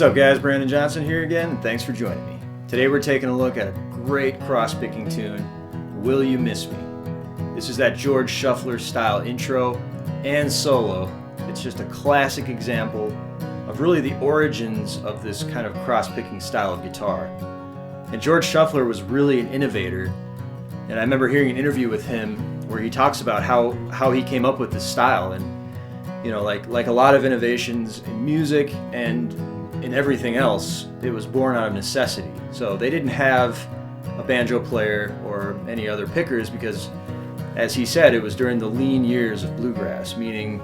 What's up guys, Brandon Johnson here again, and thanks for joining me. Today we're taking a look at a great cross-picking tune, Will You Miss Me? This is that George Shuffler style intro and solo. It's just a classic example of really the origins of this kind of cross-picking style of guitar. And George Shuffler was really an innovator, and I remember hearing an interview with him where he talks about how he came up with this style. And you know, like a lot of innovations in music and in everything else, it was born out of necessity. So they didn't have a banjo player or any other pickers because, as he said, it was during the lean years of bluegrass, meaning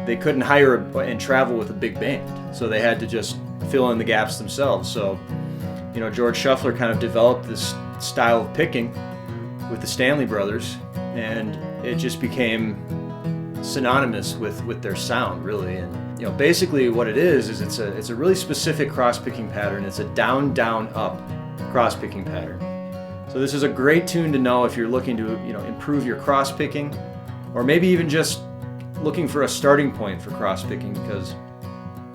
they couldn't hire and travel with a big band. So they had to just fill in the gaps themselves. So, you know, George Shuffler kind of developed this style of picking with the Stanley Brothers, and it just became synonymous with their sound, really. And you know, basically what it is it's a really specific cross-picking pattern. It's a down down up cross-picking pattern. So this is a great tune to know if you're looking to, you know, improve your cross-picking, or maybe even just looking for a starting point for cross-picking, because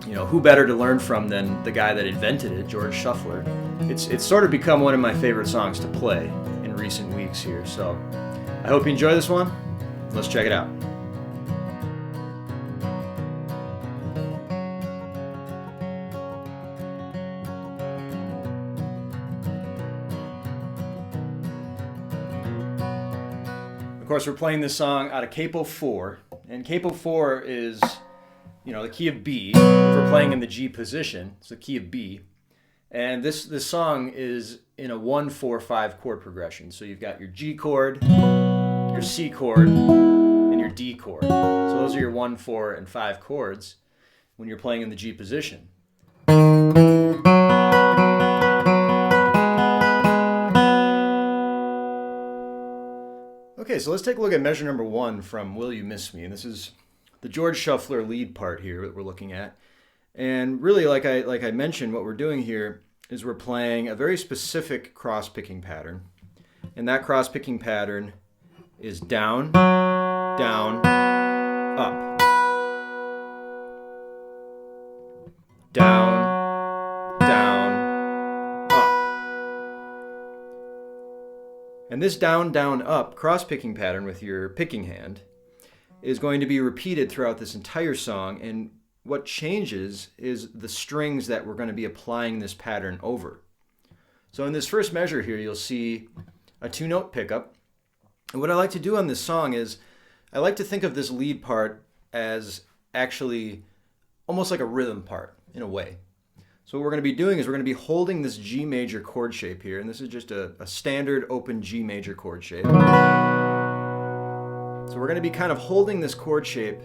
you know, who better to learn from than the guy that invented it, George Shuffler. It's sort of become one of my favorite songs to play in recent weeks here. So I hope you enjoy this one. Let's check it out. Of course, we're playing this song out of capo 4, and capo 4 is, you know, the key of B. If we're playing in the G position, it's the key of B. And this song is in a 1-4-5 chord progression. So you've got your G chord, your C chord, and your D chord. So those are your 1, 4, and 5 chords when you're playing in the G position. Okay, so let's take a look at measure number 1 from Will You Miss Me? And this is the George Shuffler lead part here that we're looking at. And really, like I mentioned, what we're doing here is we're playing a very specific cross-picking pattern. And that cross-picking pattern is down, down, up. Down, down, up. And this down, down, up cross-picking pattern with your picking hand is going to be repeated throughout this entire song, and what changes is the strings that we're going to be applying this pattern over. So in this first measure here, you'll see a 2-note pickup. And what I like to do on this song is I like to think of this lead part as actually almost like a rhythm part in a way. So what we're going to be doing is we're going to be holding this G major chord shape here, and this is just a standard open G major chord shape. So we're going to be kind of holding this chord shape,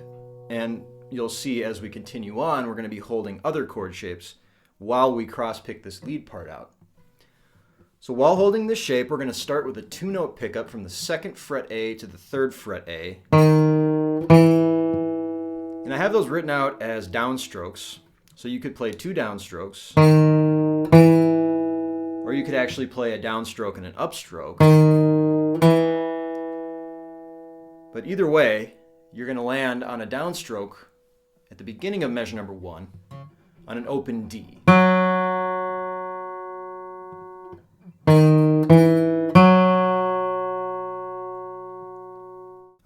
and you'll see as we continue on, we're going to be holding other chord shapes while we cross-pick this lead part out. So while holding this shape, we're going to start with a 2-note pickup from the 2nd fret A to the 3rd fret A. And I have those written out as downstrokes. So you could play 2 downstrokes, or you could actually play a downstroke and an upstroke. But either way, you're going to land on a downstroke at the beginning of measure number 1 on an open D.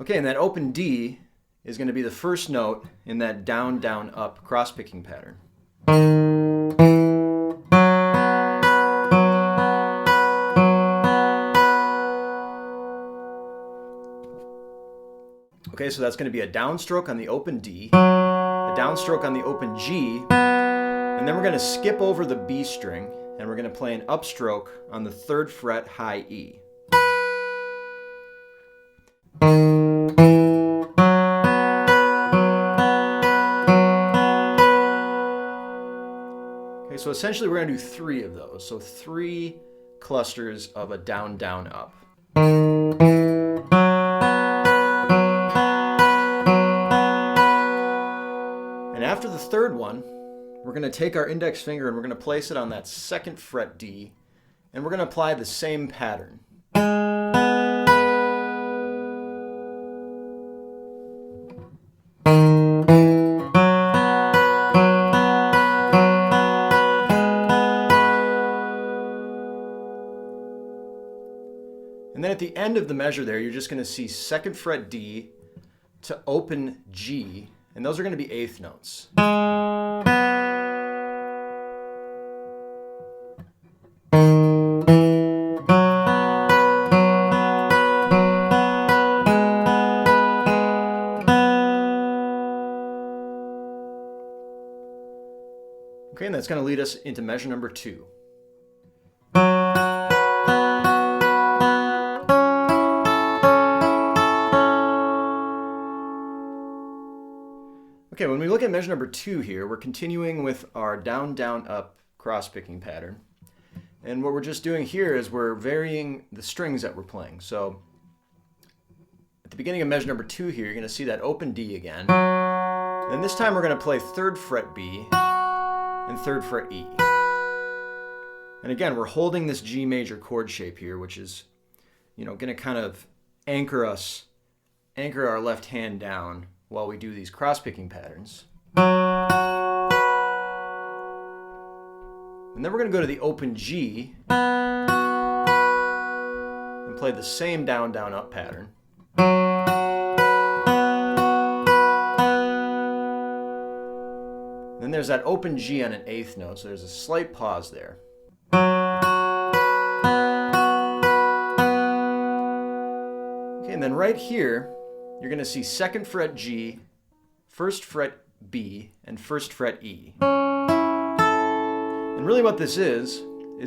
Okay, and that open D is going to be the first note in that down, down, up cross-picking pattern. Okay, so that's going to be a downstroke on the open D, a downstroke on the open G, and then we're going to skip over the B string, and we're going to play an upstroke on the 3rd fret high E. Okay, so essentially we're going to do 3 of those, so 3 clusters of a down, down, up. After the 3rd one, we're going to take our index finger and we're going to place it on that 2nd fret D, and we're going to apply the same pattern. And then at the end of the measure there, you're just going to see 2nd fret D to open G, and those are going to be 8th notes. Okay, and that's going to lead us into measure number 2. Okay, when we look at measure number 2 here, we're continuing with our down, down, up cross-picking pattern. And what we're just doing here is we're varying the strings that we're playing. So at the beginning of measure number 2 here, you're going to see that open D again. And this time we're going to play 3rd fret B and 3rd fret E. And again, we're holding this G major chord shape here, which is, going to kind of anchor our left hand down while we do these cross-picking patterns. And then we're going to go to the open G and play the same down, down, up pattern. Then there's that open G on an 8th note, so there's a slight pause there. Okay, and then right here, you're going to see 2nd fret G, 1st fret B, and 1st fret E. And really what this is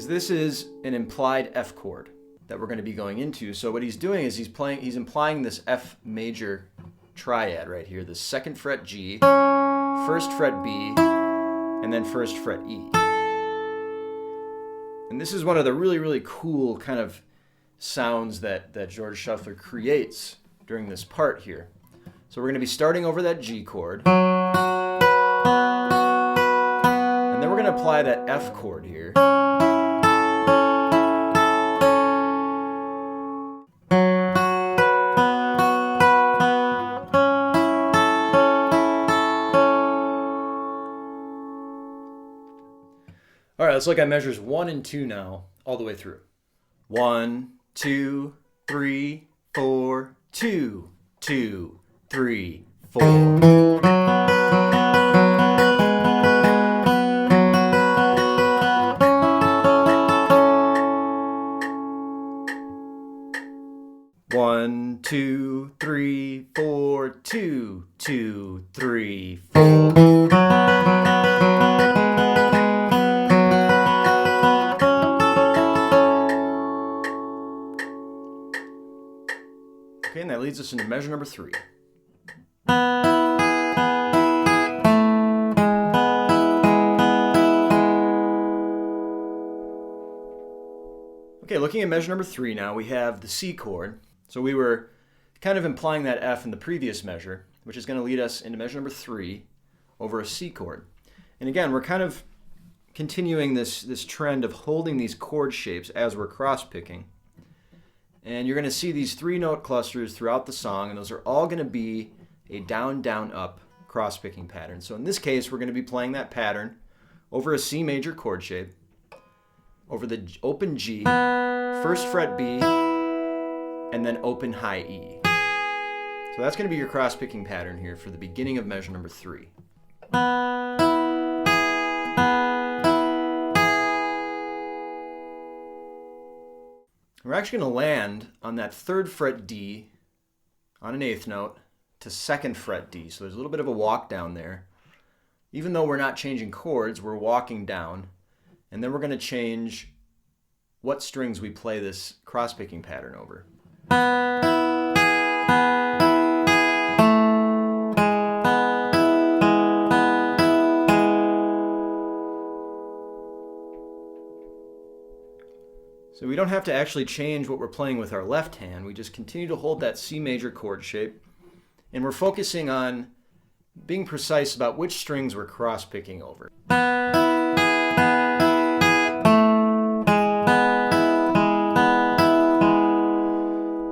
this is an implied F chord that we're going to be going into. So what he's doing is he's implying this F major triad right here, the 2nd fret G, 1st fret B, and then 1st fret E. And this is one of the really, really cool kind of sounds that George Shuffler creates during this part here. So we're going to be starting over that G chord. And then we're going to apply that F chord here. All right, let's look at measures 1 and 2 now, all the way through. 1, 2, 3, 4, 2, 2, 3, 4. One, two, three, 4, 2, 2, 3, 4. Okay, and that leads us into measure number 3. Okay, looking at measure number 3 now, we have the C chord. So we were kind of implying that F in the previous measure, which is going to lead us into measure number 3 over a C chord. And again, we're kind of continuing this trend of holding these chord shapes as we're cross-picking. And you're going to see these 3-note clusters throughout the song, and those are all going to be a down, down, up cross-picking pattern. So in this case, we're going to be playing that pattern over a C major chord shape, over the open G, 1st fret B, and then open high E. So that's going to be your cross-picking pattern here for the beginning of measure number 3. We're actually going to land on that 3rd fret D on an 8th note to 2nd fret D. So there's a little bit of a walk down there. Even though we're not changing chords, we're walking down. And then we're going to change what strings we play this cross-picking pattern over. So we don't have to actually change what we're playing with our left hand. We just continue to hold that C major chord shape. And we're focusing on being precise about which strings we're cross-picking over.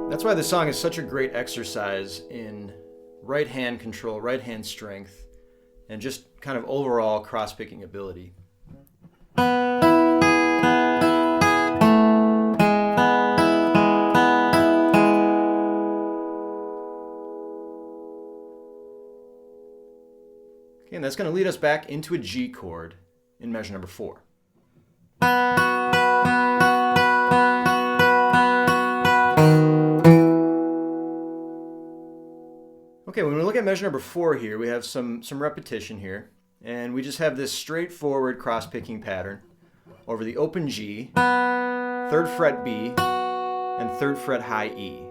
That's why this song is such a great exercise in right hand control, right hand strength, and just kind of overall cross-picking ability. that's going to lead us back into a G chord in measure number 4. Okay, when we look at measure number 4 here, we have some repetition here, and we just have this straightforward cross-picking pattern over the open G, 3rd fret B, and 3rd fret high E.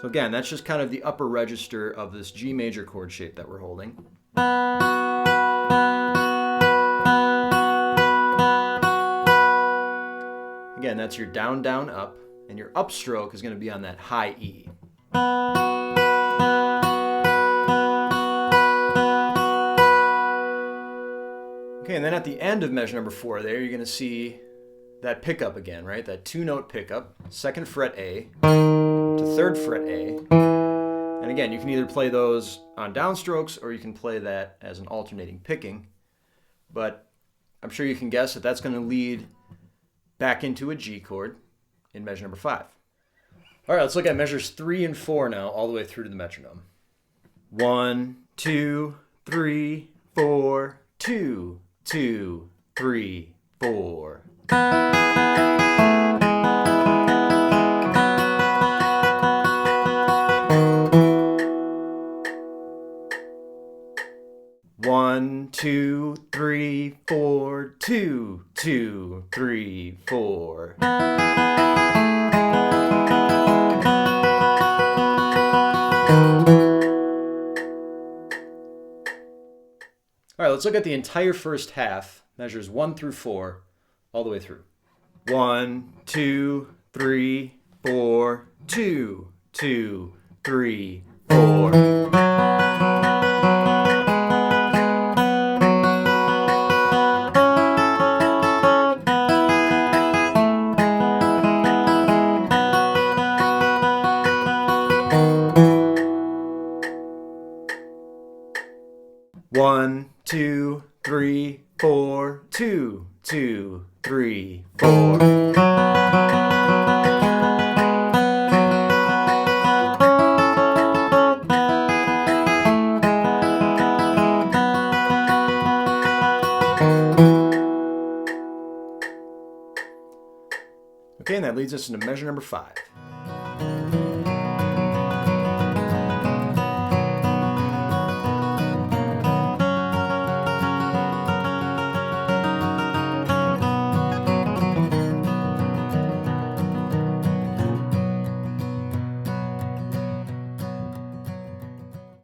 So again, that's just kind of the upper register of this G major chord shape that we're holding. Again, that's your down, down, up, and your upstroke is going to be on that high E. Okay, and then at the end of measure number 4 there, you're going to see that pickup again, right? That 2-note pickup, 2nd fret A to 3rd fret A. And again, you can either play those on downstrokes or you can play that as an alternating picking. But I'm sure you can guess that that's going to lead back into a G chord in measure number 5. All right, let's look at measures 3 and 4 now, all the way through to the metronome. 1, 2, 3, 4, 2, 2, 3, 4. One, 2, 3, 4, 2, 2, 3, 4. All right, let's look at the entire first half, measures 1 through 4, all the way through. 1, 2, 3, 4, 2, 2, 3, 4. One, 2, 3, 4, 2, 2, 3, 4. Okay, and that leads us into measure number 5.